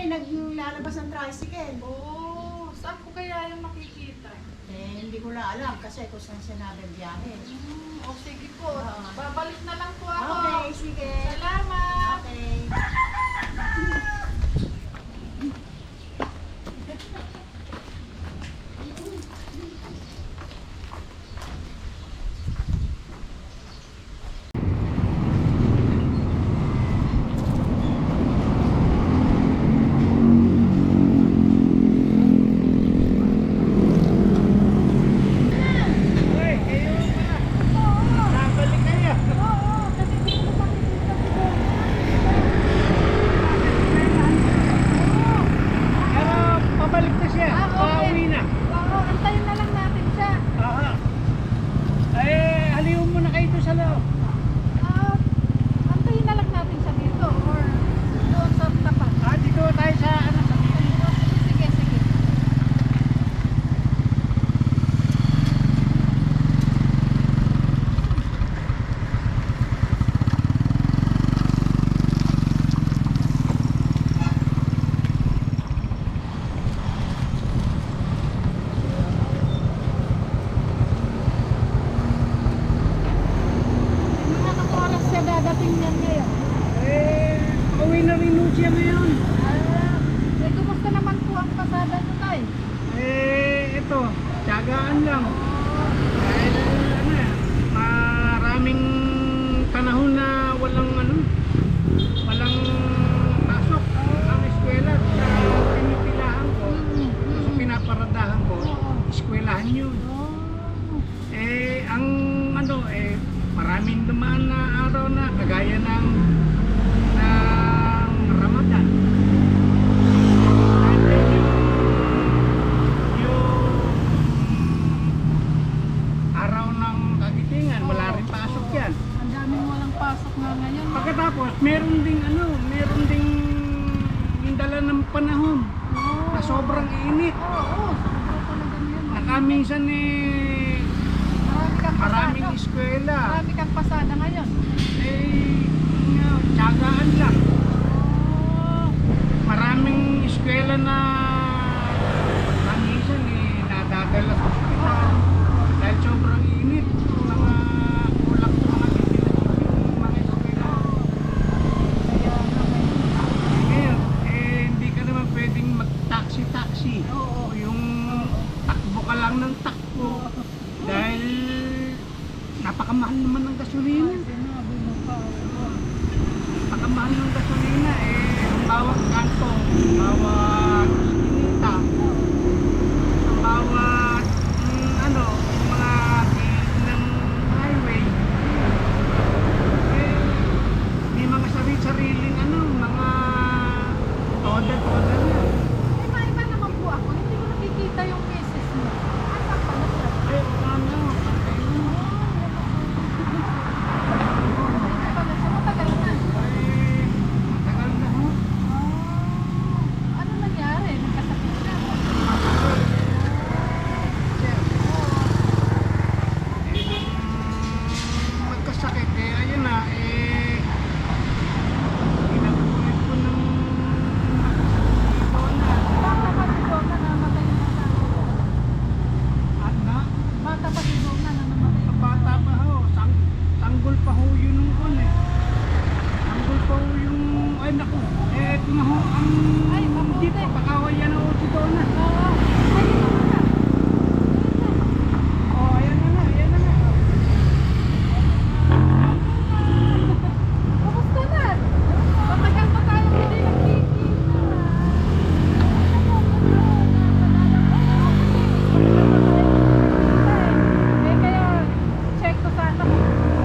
naglalabas ng tricycle. Oo, saan ko kaya yung makikita? Hindi ko na alam kasi kung saan siya nagbiyahe. O sige po, babalik na lang po ako. Okay, sige. Salamat! Okay. Tiyagaan lang. Dahil maraming panahon na walang pasok ang eskwela sa pinipilahan ko. So pinaparadahan ko, eskwelahan yun. Ang maraming dumaan na araw na kagaya ng Ramadan. Pagkatapos, meron ding yung dala ng panahon na sobrang init. Nakaminsan maraming eskwela. Marami kang pasada ngayon. Tiyagaan lang. Maraming eskwela na minsan nadadala sa ospital dahil sobrang init. Taxi. Yung takbo ka lang ng takbo dahil napakamahal naman ng gasolina. Napakamahal ng gasolina ang bawat kanto, bawat iskinita, ang bawat mga gilid ng highway may mga sariling mga toda na. Kita yung misis mo. Asan pa na siya? Matagal na. Matagal na ho. Ano nangyari? Nagkasakit na? Magkasakit ayun na inabulit ko ng Bata pa si Donna na namatay na Bata pa si Donna na namatay na bata pa ho, tanggol pa ho yun nung tanggol pa ho yung naku, ito na ho ang hindi pa pakawayan ho si Donna. Ayan na nga. Kumusta na? Matagal pa tayo hindi nagkikita. Kaya check ko sana kung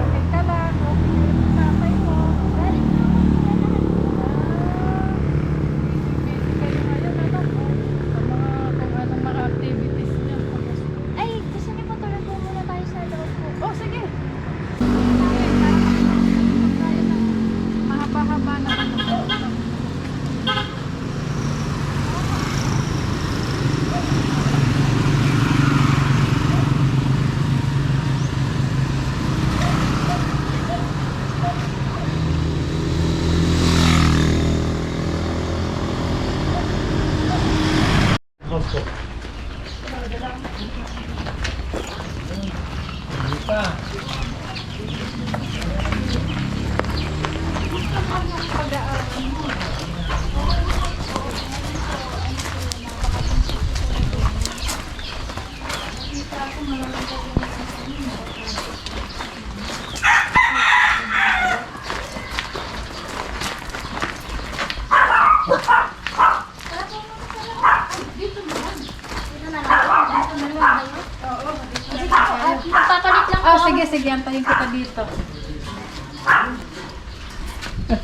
okay ka lang, okay yung tatay mo. sige, antayin kita dito. At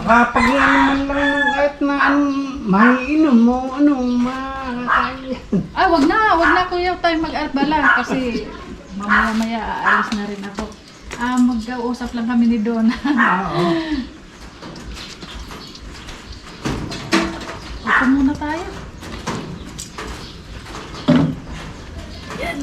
kapag ano man lang kahit na maiinom mo, makakain. Ay, wag na kuya tayo mag-arbala kasi mamaya-maya aalis na rin ako. Mag-uusap lang kami ni Donna. Oo. Upo muna tayo. Yan.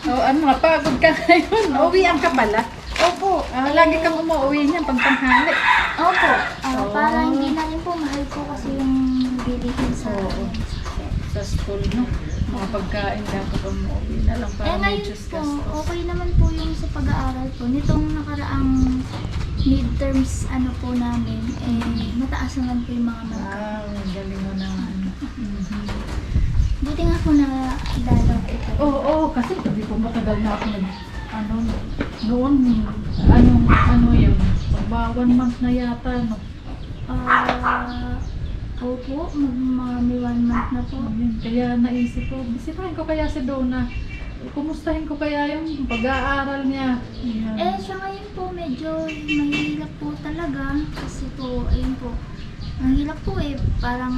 Oh, ano, napagod ka ngayon. Uwian ka pala. Opo. Lagi kang umuwi niyan pag tanghali. Opo. Oh. Para hindi na rin po mahal po kasi yung bilihin sa Oo. Sa school, no? Mga pagkain dapat umuwi na lang para may ngayon juice po, gastos. okay naman po yung sa pag-aaral po. Nitong nakaraang midterms po namin, mataas naman po yung mga marka. Ang galing mo naman. Buti nga po na dalaw po kayo. Oo, kasi sabi ko matagal na ako noon, ano yun, pag 1 month na yata, no? Opo, mga may 1 month na po. Ayun, kaya naisip ko, bisitahin ko kaya si Donna. Kumustahin ko kaya yung pag-aaral niya. Ayan. Siya ngayon po medyo mahirap po talaga kasi po, ayun po, ang hirap po parang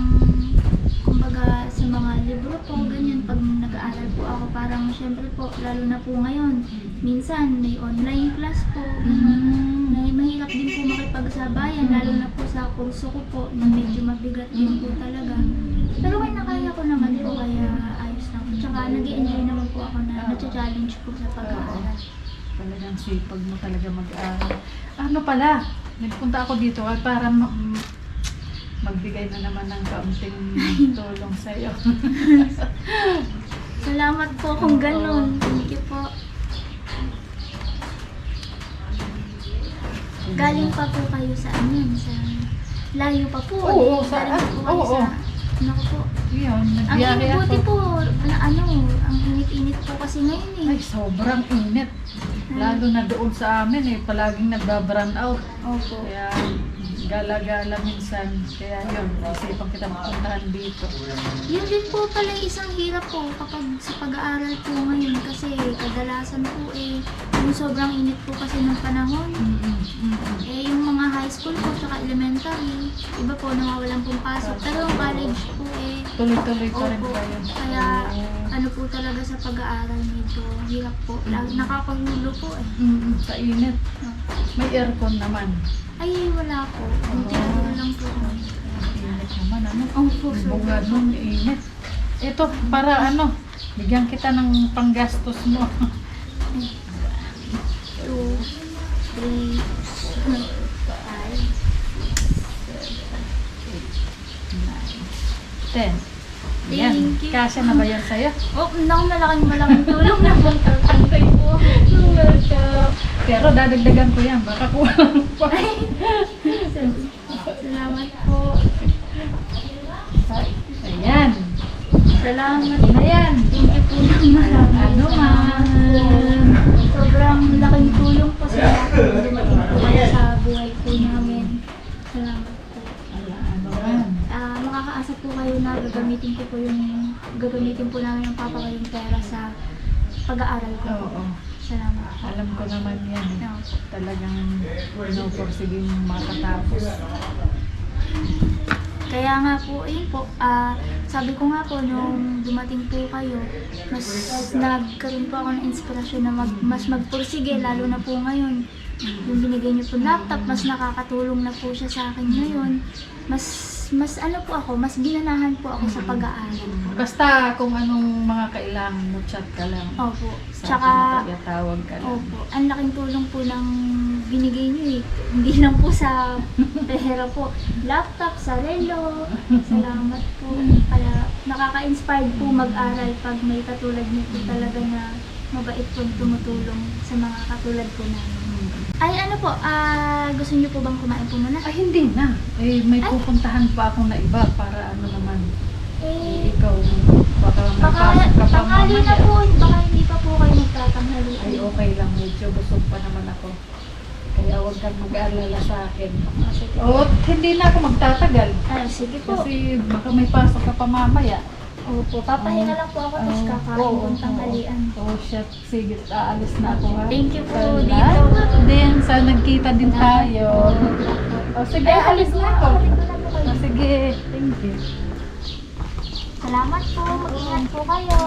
kumbaga sa mga libro po, ganyan, pag nag-aaral po ako, parang syempre po, lalo na po ngayon, minsan may online class po, ganun. Mahirap din po makipagsabayan, lalo na po sa kurso ko po, na medyo mabigat din po talaga. Pero kaya nakaya ko naman po, kaya ayos lang po. Tsaka nag-i-enjoy naman po ako na na-challenge po sa pag-aaral. Talagang sipag mo talaga mag-aaral. Ano pala, nagpunta ako dito para magbigay na naman ng kaunting tulong sa'yo. Salamat po kung ganun. Thank you po. Galing pa po kayo sa sa layo pa po. Oo, Galing pa po kayo oo. sa naku po. Yun, Ang nagbiyahe buti ako. po, ang init-init po kasi ngayon Ay, sobrang init. Lalo na doon sa amin palaging nagba-brown out. Opo. Kaya gala-gala minsan. Kaya yun, isipan kita mapuntahan dito. Yun din po pala yung isang hirap po kapag sa pag-aaral po ngayon kasi kadalasan po yung sobrang init po kasi ng panahon. Yung mga high school po tsaka elementary, iba po nawawalan pong pasok. Pero yung college po Tuloy-tuloy pa rin opo. kayo. Kaya ano po talaga sa pag-aaral medyo hirap po. Nakakagulo po Sa init. May aircon naman. Ay, wala po. Buti lang po. Init naman, ano? Opo, Bunga nun, init. Ito, para bigyan kita ng panggastos mo. 2, 3, 5, 10. Yan. Thank you. Kasya na ba yan sa'yo? naku, malaking tulong na po. Thank you po. Pero dadagdagan ko yan. Baka kulang pa. Salamat po. Ayan. Salamat. Ayan. Thank you po ng marami. Ano man. Sobrang laking tulong po sa akin. Dumating po kayo sa buhay po namin. Salamat po. Ano man. Makakaasa po kayo na gagamitin po namin ng papa kayong pera sa pag-aaral ko. Oo. Salamat po. Alam ko naman yan. No. Talagang pinuporsige yung makatapos. Kaya nga po, ayun po, sabi ko nga po, nung dumating po kayo, mas nagkaroon po ako ng inspirasyon na mas magpursige, lalo na po ngayon. Yung binigay niyo po laptop, mas nakakatulong na po siya sa akin ngayon. Mas ginanahan po ako sa pag-aaral. Basta kung anong mga kailangan mo, chat ka lang. Opo. Sa Tsaka, tawag ka lang. opo, ang laking tulong po ng binigay niyo Hindi lang po sa pera po. Laptop, sarelo. Salamat po. Kaya nakaka-inspired po mag-aral pag may katulad niyo po talaga na mabait po tumutulong sa mga katulad po namin. Ay ano po, gusto niyo po bang kumain po muna? Ay, hindi na. May pupuntahan pa ako na iba para naman. Ikaw, baka mapasok ka pa tanghali na mamaya. po, baka hindi pa po kayo magtatanghali. Ay, okay lang. Medyo busog pa naman ako. Kaya huwag kang mag-alala sa akin. Sige. O, hindi na ako magtatagal. Sige po. Kasi baka may pasok ka pa mamaya. Opo, papahinga lang po ako tapos kakain kong tanghalian. Oh, shit. Sige, aalis na ako ha. Thank you po Sana. dito. Din, sana nagkita din tayo. O, sige, aalis na ako. Balik ko na po kayo. O, sige. Thank you. Salamat po. Mag-ingat po kayo.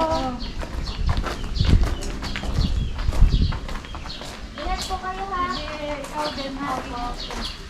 Ingat po kayo ha. Sige, ikaw din ha. Opo.